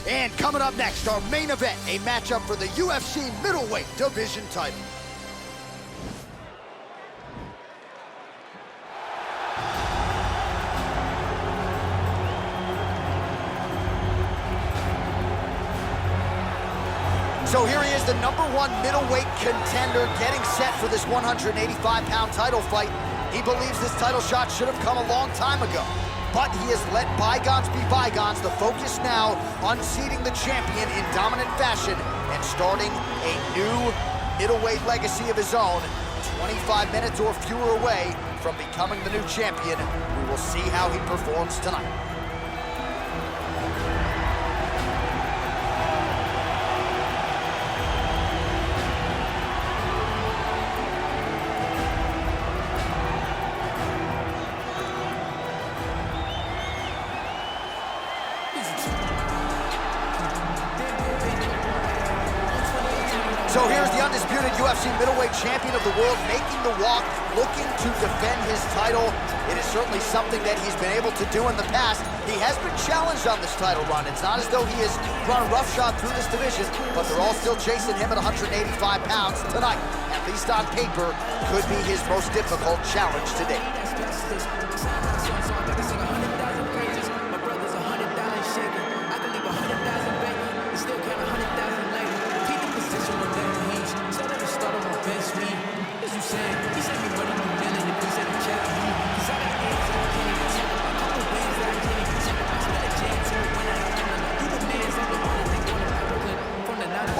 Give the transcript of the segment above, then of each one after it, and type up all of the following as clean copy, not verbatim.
And coming up next, our main event, a matchup for the UFC middleweight division title. So here he is, the #1 middleweight contender, getting set for this 185-pound title fight. He believes this title shot should have come a long time ago, but he has let bygones be bygones. The focus now on seeding the champion in dominant fashion and starting a new middleweight legacy of his own. 25 minutes or fewer away from becoming the new champion. We will see how he performs tonight. So here's the undisputed UFC middleweight champion of the world making the walk, looking to defend his title. It is certainly something that he's been able to do in the past. He has been challenged on this title run. It's not as though he has run roughshod through this division, but they're all still chasing him at 185 pounds tonight. At least on paper, could be his most difficult challenge to date.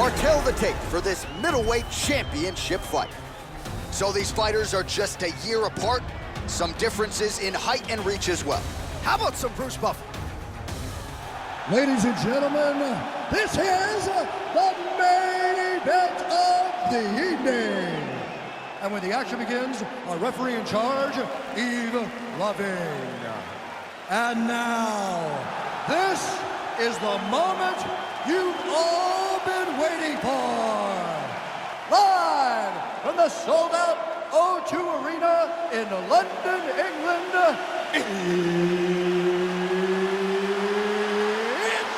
Or kill the tape for this middleweight championship fight. So these fighters are just a year apart. Some differences in height and reach as well. How about some Bruce Buffer? Ladies and gentlemen, this is the main event of the evening. And when the action begins, our referee in charge, Yves Lavigne. And now, this is the moment you've all been waiting for. Live from the sold-out O2 Arena in London, England, it's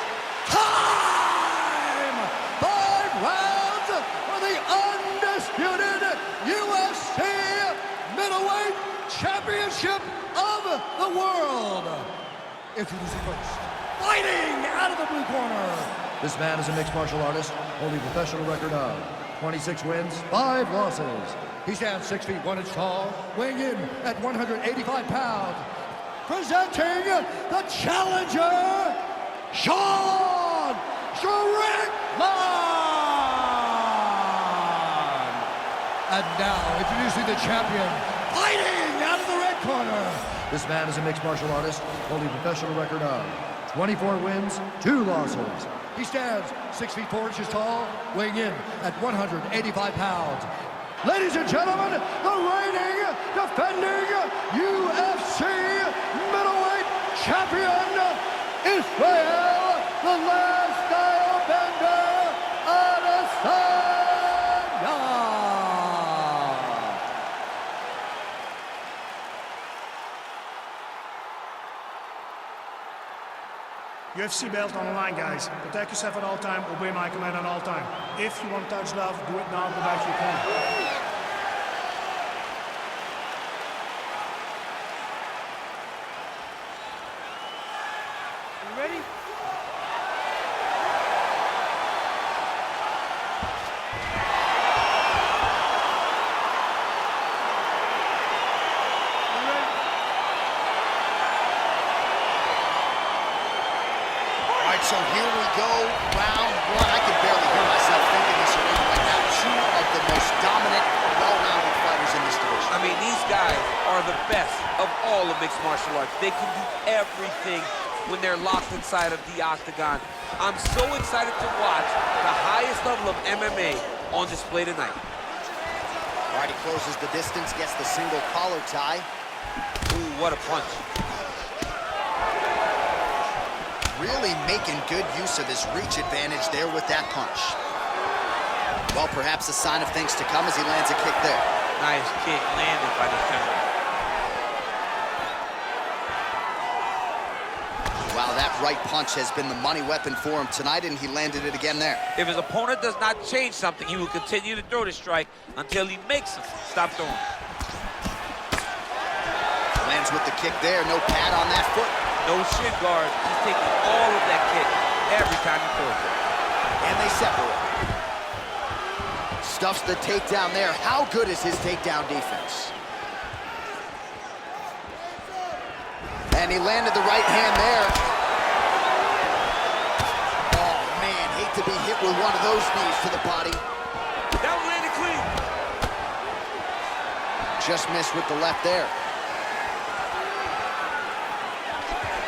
time! 5 rounds for the undisputed UFC Middleweight Championship of the world. Introducing first, fighting out of the blue corner. This man is a mixed martial artist, holding a professional record of 26 wins, 5 losses. He stands 6 feet 1 inch tall, weighing in at 185 pounds. Presenting the challenger, Sean Strickland. And now, introducing the champion, fighting out of the red corner. This man is a mixed martial artist, holding a professional record of 24 wins, 2 losses. He stands 6 feet 4 inches tall, weighing in at 185 pounds. Ladies and gentlemen, the reigning, defending UFC middleweight champion, Israel, the last style bender, Adesanya. UFC belt on the line, guys. Protect yourself at all time, obey my command at all time. If you want to touch love, do it now, go back to your corner. You ready? So here we go, round 1. I can barely hear myself thinking this arena right now. 2 of the most dominant, well-rounded fighters in this division. I mean, these guys are the best of all of mixed martial arts. They can do everything when they're locked inside of the octagon. I'm so excited to watch the highest level of MMA on display tonight. All right, he closes the distance, gets the single collar tie. Ooh, what a punch. Really making good use of his reach advantage there with that punch. Well, perhaps a sign of things to come as he lands a kick there. Nice kick landed by the center. Wow, that right punch has been the money weapon for him tonight, and he landed it again there. If his opponent does not change something, he will continue to throw the strike until he makes him stop throwing. Lands with the kick there, no pad on that foot. No shin guard. He's taking all of that kick every time he throws it. And they separate. Stuffs the takedown there. How good is his takedown defense? And he landed the right hand there. Oh, man, hate to be hit with one of those knees to the body. That one landed clean. Just missed with the left there.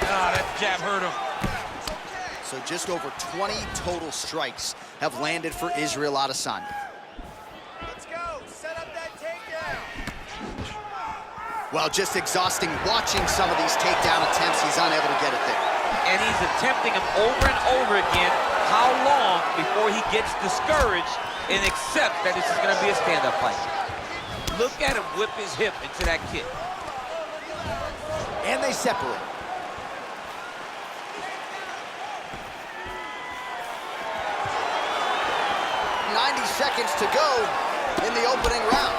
Ah, that jab hurt him. So just over 20 total strikes have landed for Israel Adesanya. Let's go. Set up that takedown. Well, just exhausting watching some of these takedown attempts. He's unable to get it there. And he's attempting them over and over again. How long before he gets discouraged and accepts that this is going to be a stand-up fight? Look at him whip his hip into that kick. And they separate. 90 seconds to go in the opening round.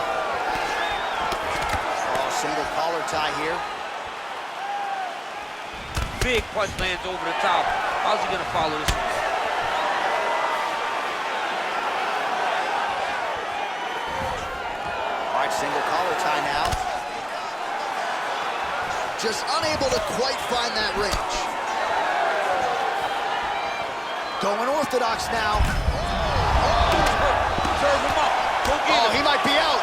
Oh, single collar tie here. Big punch lands over the top. How's he gonna follow this one? All right, single collar tie now. Just unable to quite find that range. Going orthodox now. Serve him up. Go get him. He might be out.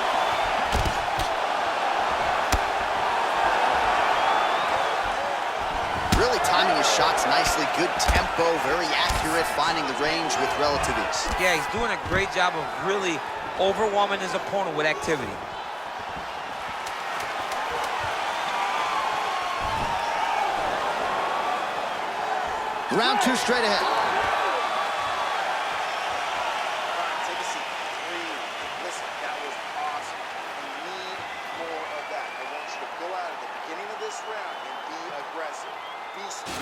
Really timing his shots nicely. Good tempo, very accurate, finding the range with relative ease. Yeah, he's doing a great job of really overwhelming his opponent with activity. Round two straight ahead. Take a seat. Breathe. Listen, that was awesome. We need more of that. I want you to go out at the beginning of this round and be aggressive.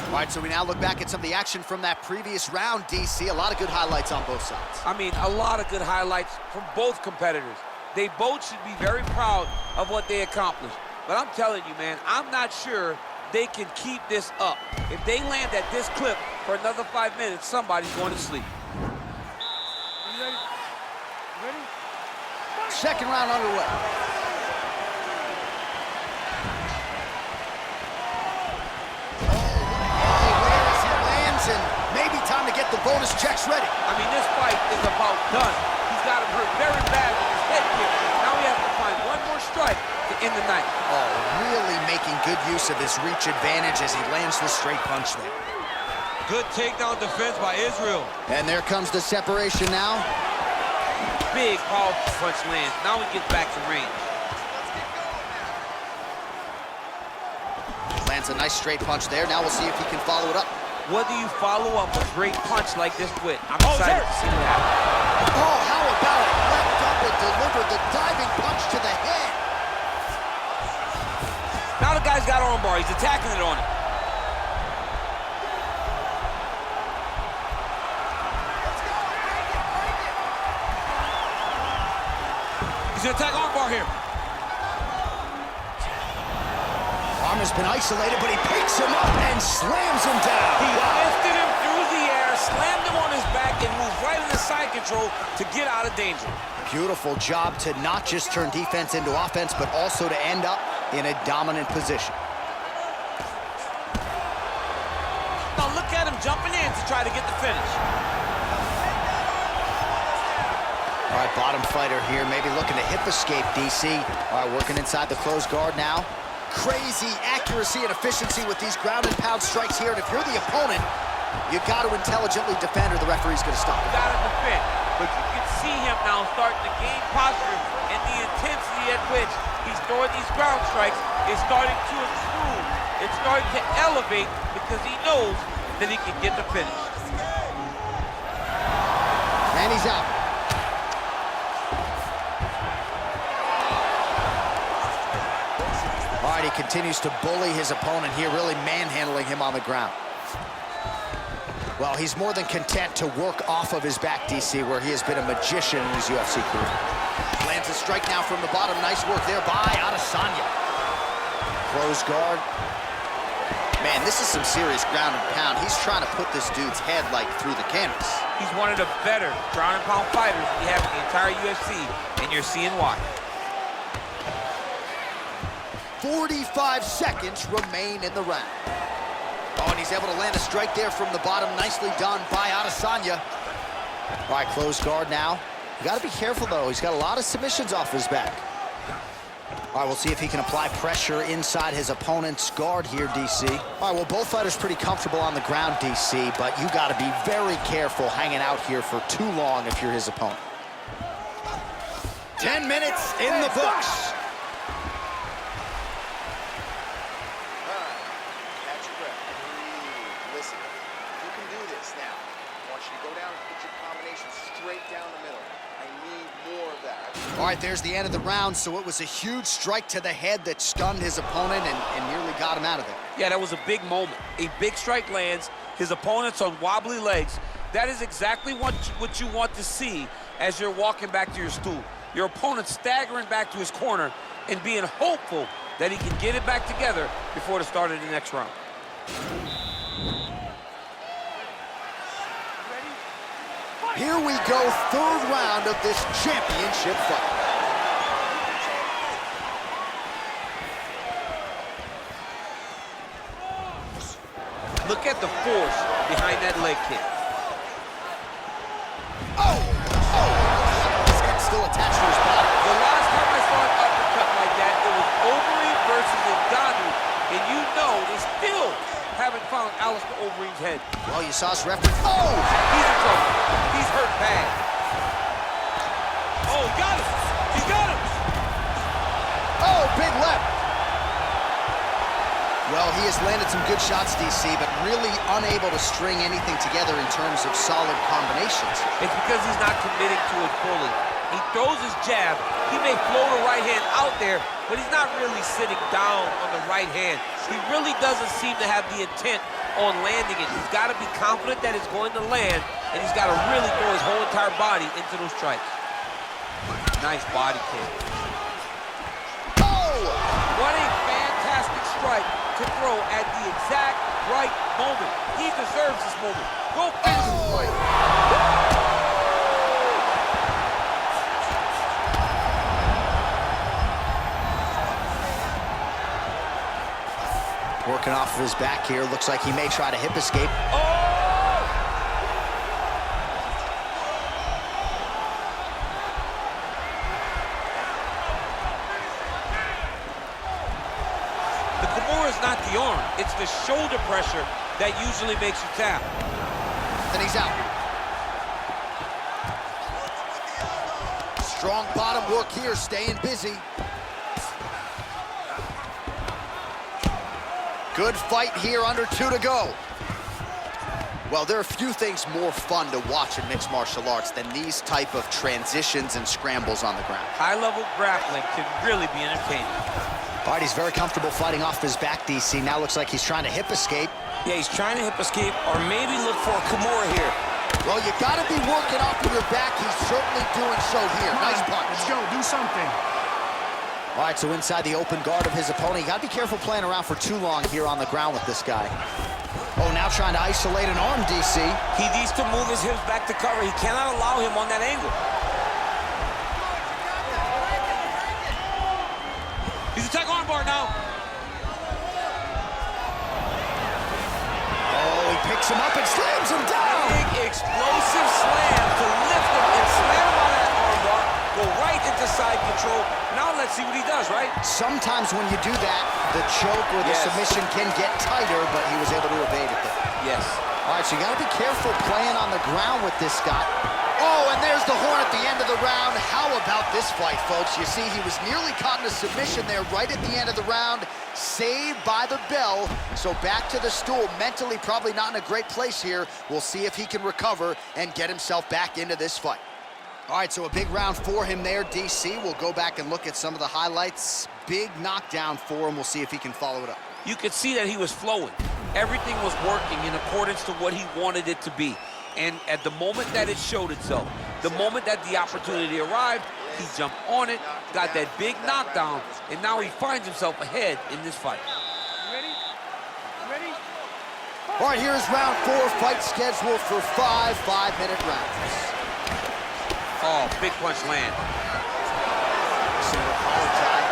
All right, so we now look back at some of the action from that previous round, DC. A lot of good highlights on both sides. I mean, a lot of good highlights from both competitors. They both should be very proud of what they accomplished. But I'm telling you, man, I'm not sure they can keep this up. If they land at this clip for another 5 minutes, somebody's going to sleep. You ready? You ready? Second round underway. He lands, and maybe time to get the bonus checks ready. I mean, this fight is about done. He's got him hurt very bad with his head kick. Now we have to find one more strike to end the night. Oh, really making good use of his reach advantage as he lands the straight punch there. Good takedown defense by Israel. And there comes the separation now. Big, powerful punch lands. Now he gets back to range. Lands a nice straight punch there. Now we'll see if he can follow it up. What do you follow up a great punch like this with? I'm excited to see what happens. Oh, how about it? Leapt up and delivered the diving punch to the head. Now the guy's got armbar. He's attacking it on him. He's gonna attack armbar here. Arm has been isolated, but he picks him up and slams him down. He lifted him through the air, slammed him on his back, and moved right into side control to get out of danger. Beautiful job to not just turn defense into offense, but also to end up in a dominant position. Now look at him jumping in to try to get the finish. All right, bottom fighter here, maybe looking to hip escape, DC. All right, working inside the closed guard now. Crazy accuracy and efficiency with these ground and pound strikes here. And if you're the opponent, you got to intelligently defend or the referee's going to stop it. Got to defend. But you can see him now starting to gain posture, and the intensity at which he's throwing these ground strikes is starting to improve. It's starting to elevate because he knows that he can get the finish. And he's out. All right, he continues to bully his opponent here, really manhandling him on the ground. Well, he's more than content to work off of his back, DC, where he has been a magician in his UFC career. Lands a strike now from the bottom. Nice work there by Adesanya. Close guard. Man, this is some serious ground and pound. He's trying to put this dude's head, like, through the canvas. He's one of the better ground and pound fighters we have in the entire UFC, and you're seeing why. 45 seconds remain in the round. Oh, and he's able to land a strike there from the bottom. Nicely done by Adesanya. All right, close guard now. You got to be careful, though. He's got a lot of submissions off his back. All right, we'll see if he can apply pressure inside his opponent's guard here, DC. All right, well, both fighters pretty comfortable on the ground, DC, but you got to be very careful hanging out here for too long if you're his opponent. 10 minutes in the books. All right, there's the end of the round, so it was a huge strike to the head that stunned his opponent and nearly got him out of it. Yeah, that was a big moment. A big strike lands, his opponent's on wobbly legs. That is exactly what you want to see as you're walking back to your stool. Your opponent staggering back to his corner and being hopeful that he can get it back together before the start of the next round. Here we go, third round of this championship fight. Look at the force behind that leg kick. Oh! His head's still attached to his body. The last time I saw an uppercut like that, it was Overeem versus Ngannou, and you know they still haven't found Alistair Overeem's head. Well, you saw us reference. Oh! He's in trouble. He's hurt bad. Oh, he got him. He got him. Oh, big left. Well, he has landed some good shots, DC, but really unable to string anything together in terms of solid combinations. It's because he's not committing to it fully. He throws his jab. He may float a right hand out there, but he's not really sitting down on the right hand. He really doesn't seem to have the intent on landing it. He's got to be confident that it's going to land, and he's got to really throw his whole entire body into those strikes. Nice body kick. Oh! What a fantastic strike to throw at the exact right moment. He deserves this moment. Go finish this fight. Working off of his back here. Looks like he may try to hip escape. Oh! The Kimura is not the arm. It's the shoulder pressure that usually makes you tap. Then he's out. Strong bottom work here, staying busy. Good fight here, under 2 to go. Well, there are few things more fun to watch in mixed martial arts than these type of transitions and scrambles on the ground. High-level grappling can really be entertaining. All right, he's very comfortable fighting off his back, DC. Now looks like he's trying to hip escape. Yeah, he's trying to hip escape or maybe look for a Kimura here. Well, you got to be working off of your back. He's certainly doing so here. Nice punch. Let's go, do something. All right, so inside the open guard of his opponent. You got to be careful playing around for too long here on the ground with this guy. Oh, now trying to isolate an arm, DC. He needs to move his hips back to cover. He cannot allow him on that angle. He's attack armbar now. Oh, he picks him up and slams him down. Big explosive slam to lift him and slam him on that armbar. Go right into side control. Now let's see what he does, right? Sometimes when you do that, the choke or the submission can get tighter, but he was able to evade it there. Yes. All right, so you got to be careful playing on the ground with this guy. Oh, and there's the horn at the end of the round. How about this fight, folks? You see, he was nearly caught in a submission there right at the end of the round. Saved by the bell. So back to the stool. Mentally probably not in a great place here. We'll see if he can recover and get himself back into this fight. All right, so a big round for him there, DC. We'll go back and look at some of the highlights. Big knockdown for him. We'll see if he can follow it up. You could see that he was flowing. everything was working in accordance to what he wanted it to be. And at the moment that it showed itself, the moment that the opportunity arrived, he jumped on it, got that big knockdown, and now he finds himself ahead in this fight. All right, here's round 4, fight scheduled for 5 5-minute rounds. Oh, big punch land. Single collar tie.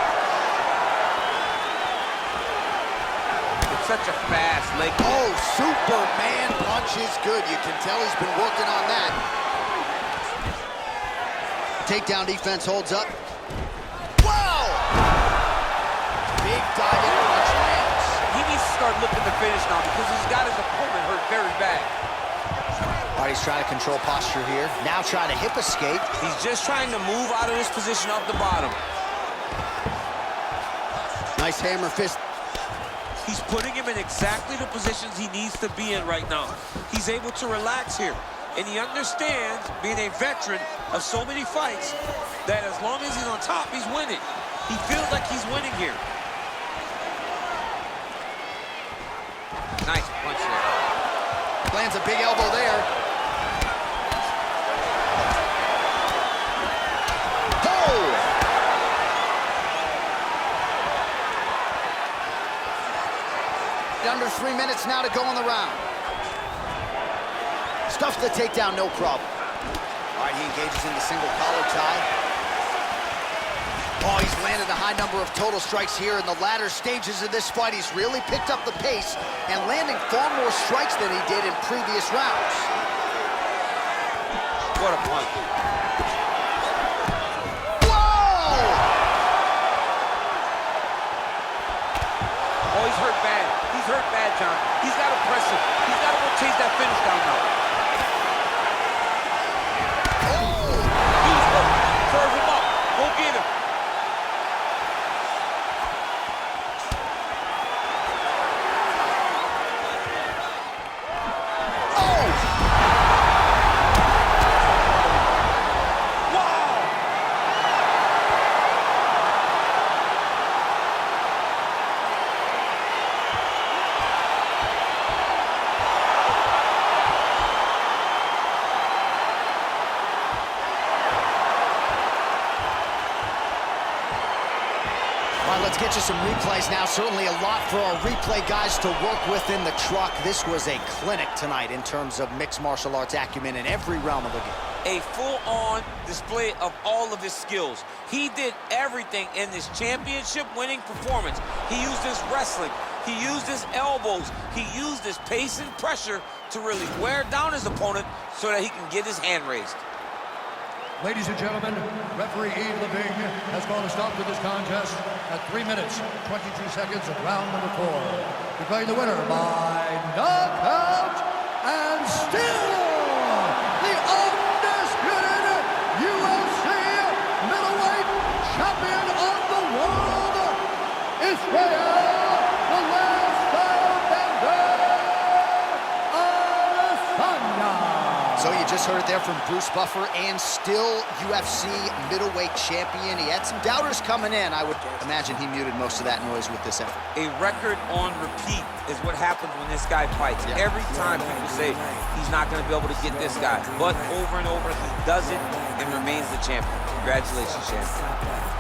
It's such a fast leg. Oh, Superman punch is good. You can tell he's been working on that. Takedown defense holds up. Wow! Big diving punch lands. He needs to start looking to finish now because he's got his opponent hurt very bad. All right, he's trying to control posture here. Now trying to hip escape. He's just trying to move out of this position up the bottom. Nice hammer fist. He's putting him in exactly the positions he needs to be in right now. He's able to relax here. And he understands, being a veteran of so many fights, that as long as he's on top, he's winning. He feels like he's winning here. Nice punch there. Lands a big elbow there. Oh! Under 3 minutes now to go in the round. Stuffs the takedown, no problem. All right, he engages in the single collar tie. Oh, he's landed a high number of total strikes here in the latter stages of this fight. He's really picked up the pace and landing far more strikes than he did in previous rounds. What a punch. Whoa! Oh, he's hurt bad. He's hurt bad, John. He's got to press him. He's got to go chase that finish down now. He's hurt. Serve him up. Go get him. All right, let's get you some replays now. Certainly a lot for our replay guys to work with in the truck. This was a clinic tonight in terms of mixed martial arts acumen in every realm of the game. A full-on display of all of his skills. He did everything in this championship-winning performance. He used his wrestling. He used his elbows. He used his pace and pressure to really wear down his opponent so that he can get his hand raised. Ladies and gentlemen, referee Yves Leving has called a stop to this contest at 3 minutes, 22 seconds of round number 4. Declaring the winner by knockout and still the undisputed UFC middleweight champion of the world, Israel, the last Adesanya. So you just heard it there from Bruce Buffer, and still UFC middleweight champion. He had some doubters coming in. I would imagine he muted most of that noise with this effort. A record on repeat is what happens when this guy fights. Yeah. Every time people say he's not going to be able to get this guy, but over and over he does it and remains the champion. Congratulations, champion.